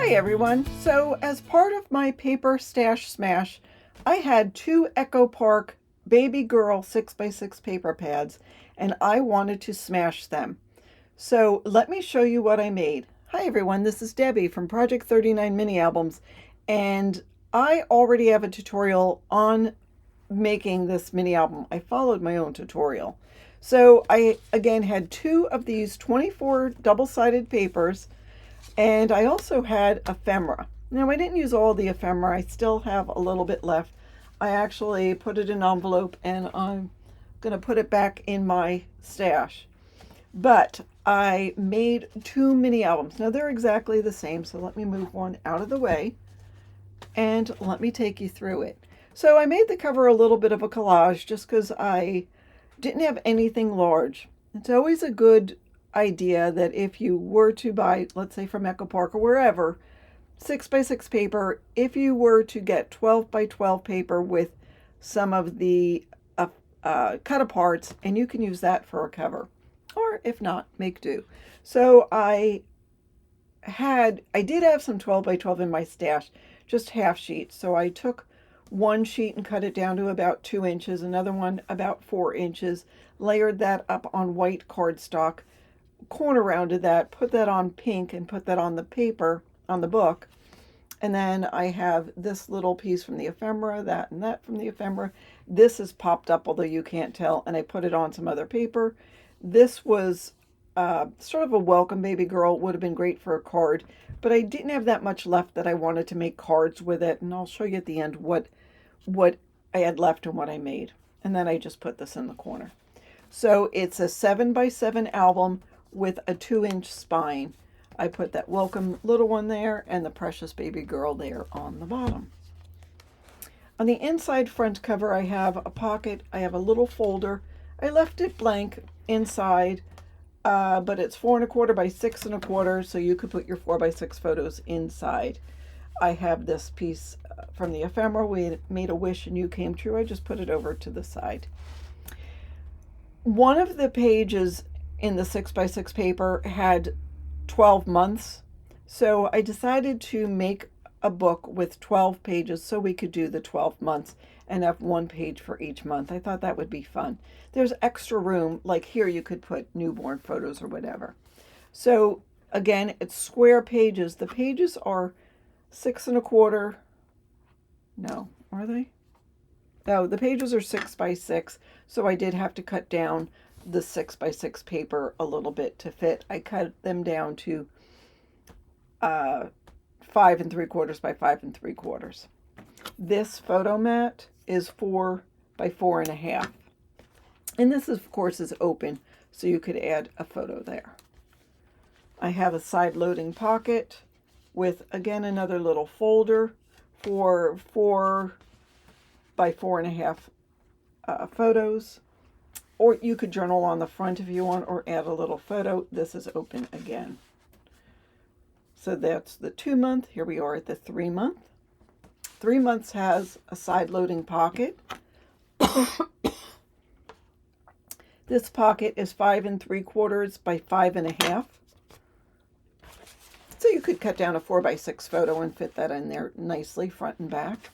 Hi everyone. So as part of my paper stash smash, I had two Echo Park Baby Girl 6x6 paper pads and I wanted to smash them. So let me show you what I made. Hi everyone, this is Debbie from Project 39 Mini Albums, and I already have a tutorial on making this mini album. I followed my own tutorial. So I again had two of these 24 double-sided papers, and I also had ephemera. Now I didn't use all the ephemera. I still have a little bit left. I actually put it in an envelope and I'm going to put it back in my stash. But I made two mini albums. Now they're exactly the same, so let me move one out of the way and let me take you through it. So I made the cover a little bit of a collage just because I didn't have anything large. It's always a good idea that if you were to buy, let's say from Echo Park or wherever, 6x6 paper, if you were to get 12x12 paper with some of the cut aparts, and you can use that for a cover, or if not, make do. So I did have some 12x12 in my stash, just half sheets. So I took one sheet and cut it down to about 2 inches, another one about 4 inches, layered that up on white cardstock, corner rounded that, put that on pink, and put that on the paper, on the book. And then I have this little piece from the ephemera, that and that from the ephemera. This is popped up, although you can't tell, and I put it on some other paper. This was sort of a welcome baby girl, would have been great for a card, but I didn't have that much left that I wanted to make cards with it, and I'll show you at the end what I had left and what I made. And then I just put this in the corner. So it's a 7x7 album with a 2-inch spine. I put that welcome little one there and the precious baby girl there on the bottom. On the inside front cover, I have a pocket. I have a little folder. I left it blank inside, but it's 4¼ by 6¼ so you could put your 4x6 photos inside. I have this piece from the ephemera. We made a wish and you came true. I just put it over to the side. One of the pages in the 6x6 paper had 12 months, so I decided to make a book with 12 pages so we could do the 12 months and have one page for each month. I thought that would be fun. There's extra room, like here you could put newborn photos or whatever. So again, it's square pages. The pages are 6¼ no, are they? No, the pages are 6x6, so I did have to cut down the 6x6 paper a little bit to fit. I cut them down to 5¾ by 5¾ This photo mat is 4x4½, and this of course is open, so you could add a photo there. I have a side loading pocket with again another little folder for 4x4½ photos, or you could journal on the front if you want, or add a little photo. This is open again. So that's the 2-month. Here we are at the 3-month. 3 months has a side loading pocket. This pocket is 5¾ by 5½. So you could cut down a 4x6 photo and fit that in there nicely, front and back.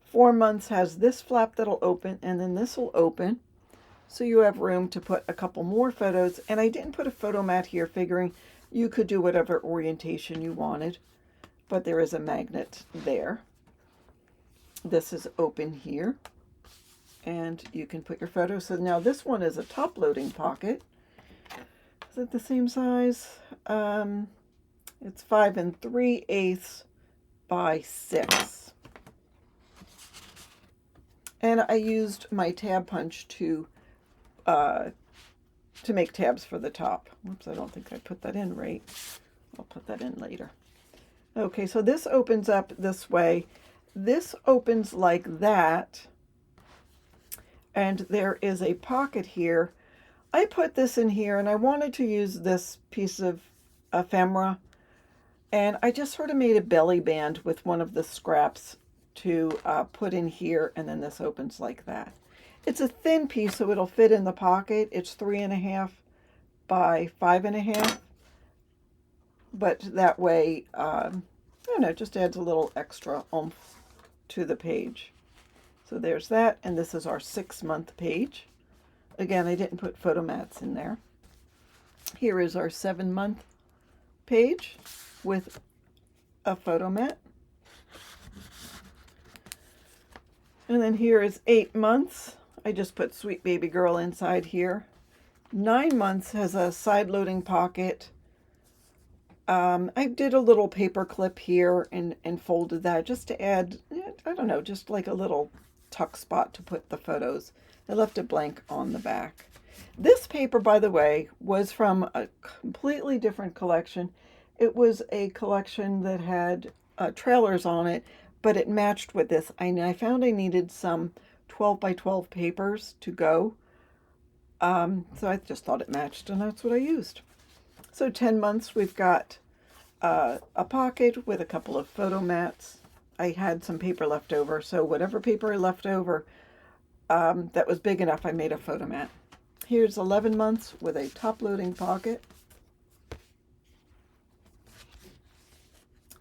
4 months has this flap that'll open, and then this will open. So you have room to put a couple more photos. And I didn't put a photo mat here, figuring you could do whatever orientation you wanted. But there is a magnet there. This is open here. And you can put your photos. So now this one is a top loading pocket. Is it the same size? It's 5�3/8 by 6. And I used my tab punch to make tabs for the top. Whoops, I don't think I put that in right. I'll put that in later. Okay, so this opens up this way. This opens like that. And there is a pocket here. I put this in here, and I wanted to use this piece of ephemera. And I just sort of made a belly band with one of the scraps to put in here, and then this opens like that. It's a thin piece, so it'll fit in the pocket. It's 3½ by 5½. but that way, I don't know, it just adds a little extra oomph to the page. So there's that, and this is our 6-month page. Again, I didn't put photo mats in there. Here is our 7-month page with a photo mat. And then here is 8 months. I just put Sweet Baby Girl inside here. 9 months has a side loading pocket. I did a little paper clip here and folded that just to add, I don't know, just like a little tuck spot to put the photos. I left it blank on the back. This paper, by the way, was from a completely different collection. It was a collection that had trailers on it, but it matched with this. I found I needed some 12 by 12 papers to go. So I just thought it matched, and that's what I used. So 10 months, we've got a pocket with a couple of photo mats. I had some paper left over, so whatever paper I left over that was big enough, I made a photo mat. Here's 11 months with a top-loading pocket.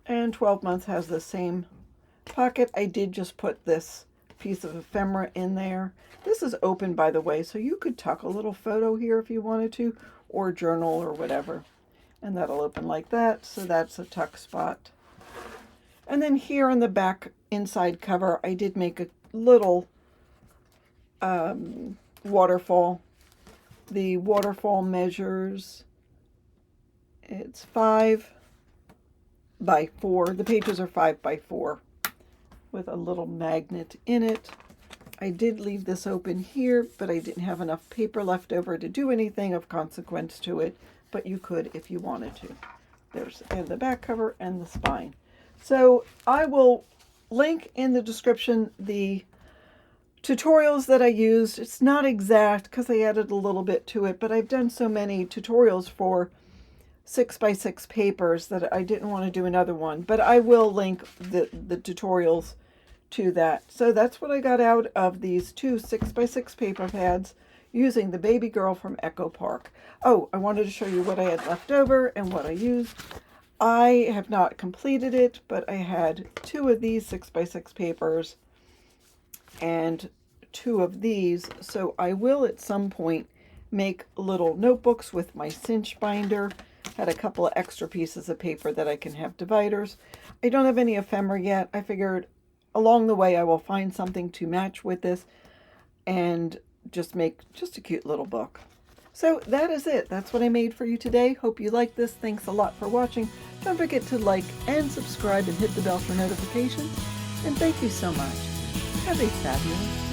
And 12 months has the same pocket. I did just put this piece of ephemera in there. This is open, by the way, so you could tuck a little photo here if you wanted to, or journal or whatever. And that'll open like that, so that's a tuck spot. And then here on the back inside cover, I did make a little waterfall. The waterfall measures, it's 5 by 4. The pages are 5 by 4 with a little magnet in it. I did leave this open here, but I didn't have enough paper left over to do anything of consequence to it, but you could if you wanted to. There's the back cover and the spine. So I will link in the description the tutorials that I used. It's not exact because I added a little bit to it, but I've done so many tutorials for 6 by 6 papers that I didn't want to do another one, but I will link the tutorials to that. So that's what I got out of these 2 6 by 6 paper pads using the Baby Girl from Echo Park. Oh, I wanted to show you what I had left over and what I used. I have not completed it, but I had 2 of these 6 by 6 papers and 2 of these, so I will at some point make little notebooks with my cinch binder. Had a couple of extra pieces of paper that I can have dividers. I don't have any ephemera yet. I figured along the way I will find something to match with this and just make just a cute little book. So that is it. That's what I made for you today. Hope you liked this. Thanks a lot for watching. Don't forget to like and subscribe and hit the bell for notifications. And thank you so much. Have a fabulous day.